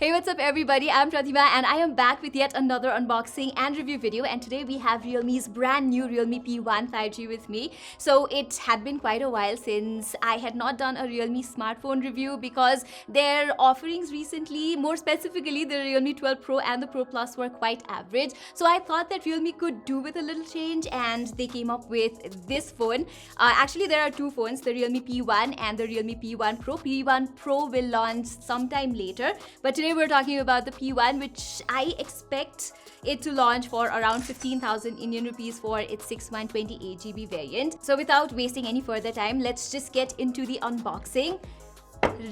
Hey, what's up everybody? I'm Pratima and I am back with yet another unboxing and review video, and today we have Realme's brand new Realme P1 5G with me. So it had been quite a while since I had not done a Realme smartphone review because their offerings recently, more specifically the Realme 12 Pro and the Pro Plus, were quite average. So I thought that Realme could do with a little change and they came up with this phone. Actually there are two phones, the Realme P1 and the Realme P1 Pro. P1 Pro will launch sometime later, but today we're talking about the P1, which I expect it to launch for around 15,000 Indian rupees for its 6/128GB variant. So without wasting any further time, let's just get into the unboxing.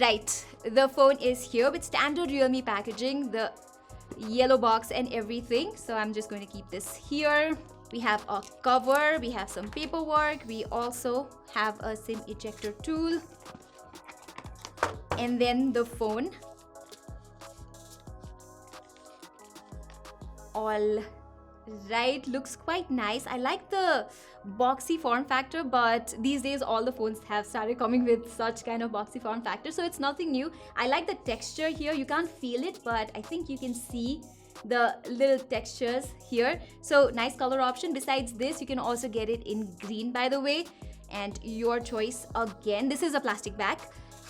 Right, the phone is here with standard Realme packaging, the yellow box and everything. So I'm just going to keep this here. We have a cover, we have some paperwork, we also have a SIM ejector tool, and then the phone. All right, looks quite nice. I like the boxy form factor, but these days all the phones have started coming with such kind of boxy form factor, so it's nothing new. I like the texture here. You can't feel it, but I think you can see the little textures here. So nice color option. Besides this, you can also get it in green, by the way, and your choice again. This is a plastic bag,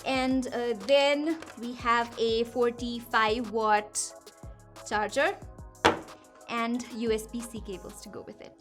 and then we have a 45-watt charger and USB-C cables to go with it.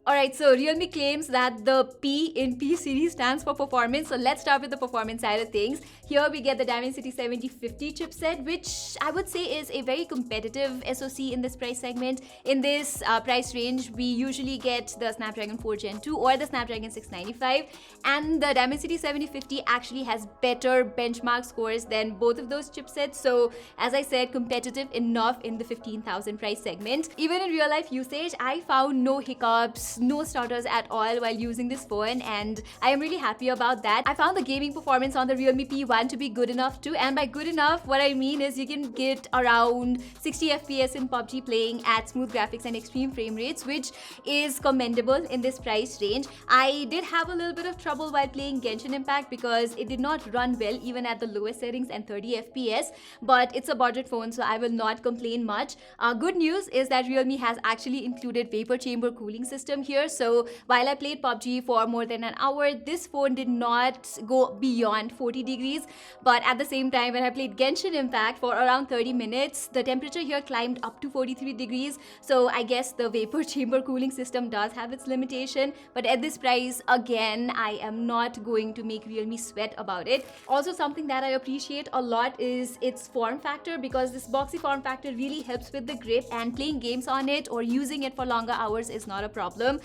Alright, so Realme claims that the P in P series stands for performance. So let's start with the performance side of things. Here we get the Dimensity 7050 chipset, which I would say is a very competitive SoC in this price segment. In this price range, we usually get the Snapdragon 4 Gen 2 or the Snapdragon 695. And the Dimensity 7050 actually has better benchmark scores than both of those chipsets. So as I said, competitive enough in the 15,000 price segment. Even in real life usage, I found no hiccups, no stutters at all while using this phone, and I am really happy about that. I found the gaming performance on the Realme P1 to be good enough too, and by good enough, what I mean is you can get around 60 FPS in PUBG playing at smooth graphics and extreme frame rates, which is commendable in this price range. I did have a little bit of trouble while playing Genshin Impact because it did not run well even at the lowest settings and 30 FPS, but it's a budget phone, so I will not complain much. Good news is that Realme has actually included vapor chamber cooling system here. So while I played PUBG for more than an hour, this phone did not go beyond 40 degrees. But at the same time, when I played Genshin Impact for around 30 minutes, the temperature here climbed up to 43 degrees. So I guess the vapor chamber cooling system does have its limitation. But at this price, again, I am not going to make Realme sweat about it. Also, something that I appreciate a lot is its form factor, because this boxy form factor really helps with the grip, and playing games on it or using it for longer hours is not a problem.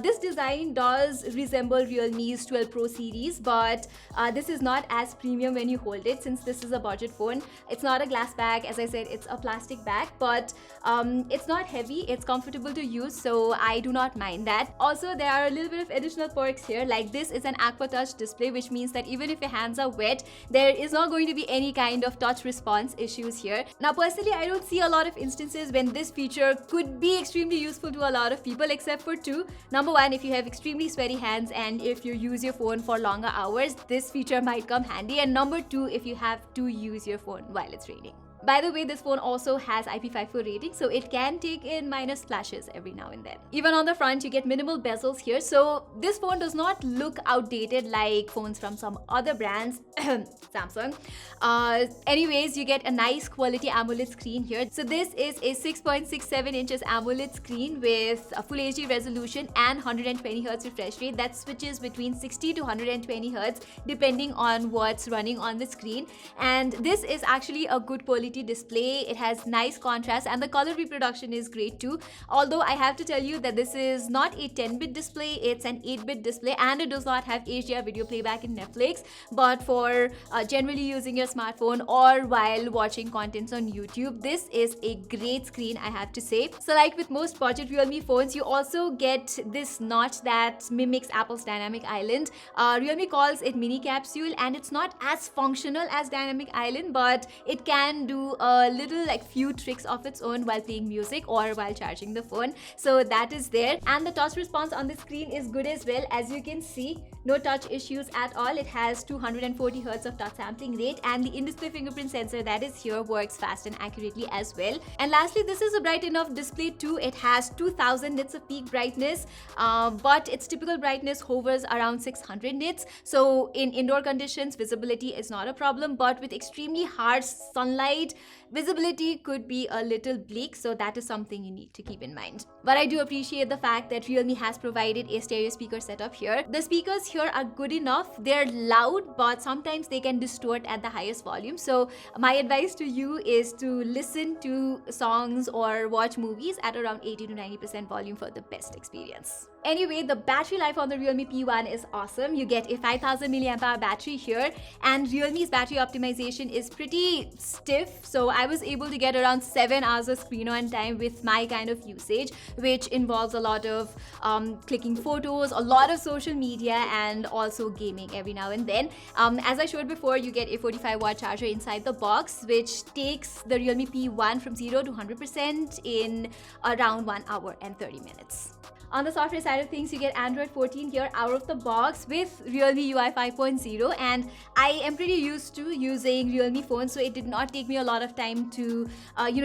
This design does resemble Realme's 12 Pro series, but this is not as premium when you hold it, since this is a budget phone. It's not a glass bag, as I said, it's a plastic bag, but it's not heavy, it's comfortable to use, so I do not mind that. Also, there are a little bit of additional perks here, like this is an Aqua Touch display, which means that even if your hands are wet, there is not going to be any kind of touch response issues here. Now, personally, I don't see a lot of instances when this feature could be extremely useful to a lot of people, except for two. Number one, if you have extremely sweaty hands and if you use your phone for longer hours, this feature might come handy. And number two, if you have to use your phone while it's raining. By the way, this phone also has IP54 rating, so it can take in minor splashes every now and then. Even on the front, you get minimal bezels here, so this phone does not look outdated like phones from some other brands, Samsung. Anyways, you get a nice quality AMOLED screen here. So this is a 6.67 inches AMOLED screen with a full HD resolution and 120 Hz refresh rate that switches between 60 to 120 Hz depending on what's running on the screen. And this is actually a good quality display. It has nice contrast and the color reproduction is great too. Although I have to tell you that this is not a 10-bit display, it's an 8-bit display, and it does not have HDR video playback in Netflix. But for generally using your smartphone or while watching contents on YouTube, this is a great screen, I have to say. So like with most budget Realme phones, you also get this notch that mimics Apple's Dynamic Island. Realme calls it mini capsule, and it's not as functional as Dynamic Island, but it can do do a little like few tricks of its own while playing music or while charging the phone. So that is there. And the touch response on the screen is good as well. As you can see, no touch issues at all. It has 240 Hz of touch sampling rate, and the in-display fingerprint sensor that is here works fast and accurately as well. And lastly, this is a bright enough display too. It has 2000 nits of peak brightness, but its typical brightness hovers around 600 nits. So in indoor conditions, visibility is not a problem, but with extremely harsh sunlight, visibility could be a little bleak, so that is something you need to keep in mind. But I do appreciate the fact that Realme has provided a stereo speaker setup here. The speakers here are good enough. They're loud, but sometimes they can distort at the highest volume. So my advice to you is to listen to songs or watch movies at around 80 to 90% volume for the best experience. Anyway, the battery life on the Realme P1 is awesome. You get a 5000 mAh battery here, and Realme's battery optimization is pretty stiff. So I was able to get around 7 hours of screen on time with my kind of usage, which involves a lot of clicking photos, a lot of social media, and also gaming every now and then. As I showed before, you get a 45-watt charger inside the box, which takes the Realme P1 from 0 to 100% in around 1 hour and 30 minutes. On the software side of things, you get Android 14 here out of the box with Realme UI 5.0, and I am pretty used to using Realme phones, so it did not take me a lot of time to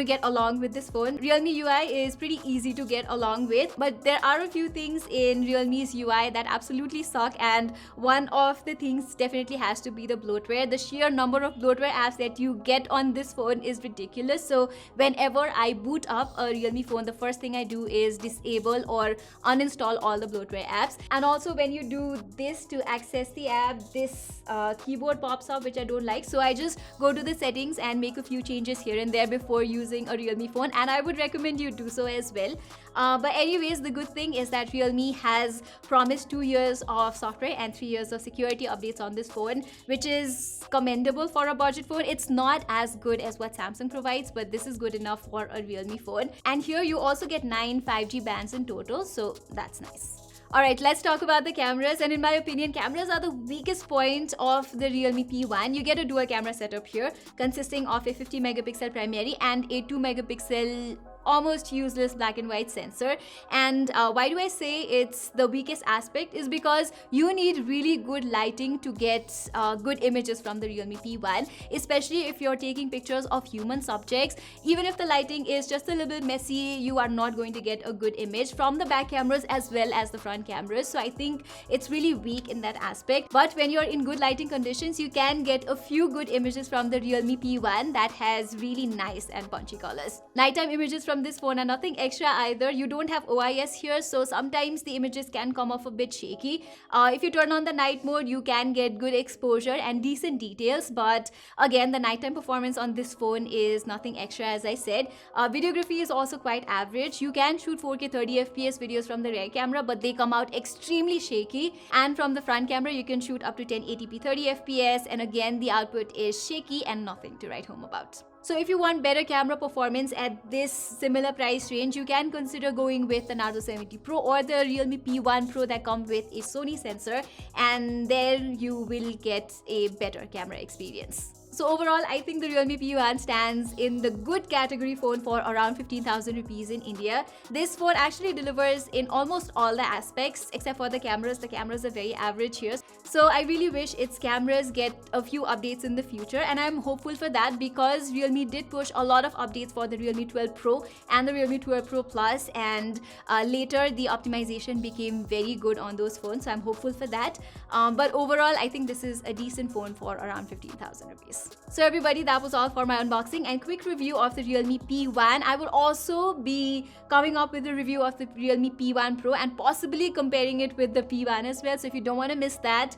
get along with this phone. Realme UI is pretty easy to get along with, but there are a few things in Realme's UI that absolutely suck, and one of the things definitely has to be the bloatware. The sheer number of bloatware apps that you get on this phone is ridiculous. So whenever I boot up a Realme phone, the first thing I do is disable or uninstall all the bloatware apps. And also when you do this to access the app, this keyboard pops up, which I don't like. So I just go to the settings and make a few changes here and there before using a Realme phone, and I would recommend you do so as well. But anyways, the good thing is that Realme has promised 2 years of software and 3 years of security updates on this phone, which is commendable for a budget phone. It's not as good as what Samsung provides, but this is good enough for a Realme phone. And here you also get 9 5G bands in total, so that's nice. Alright, let's talk about the cameras, and in my opinion, cameras are the weakest point of the Realme P1. You get a dual camera setup here consisting of a 50 megapixel primary and a 2 megapixel almost useless black and white sensor. And why do I say it's the weakest aspect is because you need really good lighting to get good images from the Realme P1, especially if you're taking pictures of human subjects. Even if the lighting is just a little messy, you are not going to get a good image from the back cameras as well as the front cameras. So I think it's really weak in that aspect. But when you're in good lighting conditions, you can get a few good images from the Realme P1 that has really nice and punchy colors. Nighttime images from this phone are nothing extra either. You don't have OIS here, so sometimes the images can come off a bit shaky. If you turn on the night mode, you can get good exposure and decent details, but again, the nighttime performance on this phone is nothing extra, as I said. Videography is also quite average. You can shoot 4K 30 FPS videos from the rear camera, but they come out extremely shaky, and from the front camera you can shoot up to 1080p 30 FPS, and again the output is shaky and nothing to write home about. So if you want better camera performance at this similar price range, you can consider going with the Narzo 70 Pro or the Realme P1 Pro that come with a Sony sensor, and there you will get a better camera experience. So overall, I think the Realme P1 stands in the good category phone for around 15,000 rupees in India. This phone actually delivers in almost all the aspects except for the cameras. The cameras are very average here. So I really wish its cameras get a few updates in the future, and I'm hopeful for that because Realme did push a lot of updates for the Realme 12 Pro and the Realme 12 Pro Plus, and later the optimization became very good on those phones. So I'm hopeful for that. But overall, I think this is a decent phone for around 15,000 rupees. So everybody, that was all for my unboxing and quick review of the Realme P1. I will also be coming up with a review of the Realme P1 Pro and possibly comparing it with the P1 as well. So if you don't want to miss that,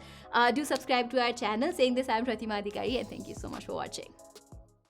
do subscribe to our channel. Saying this, I'm Pratima, and thank you so much for watching.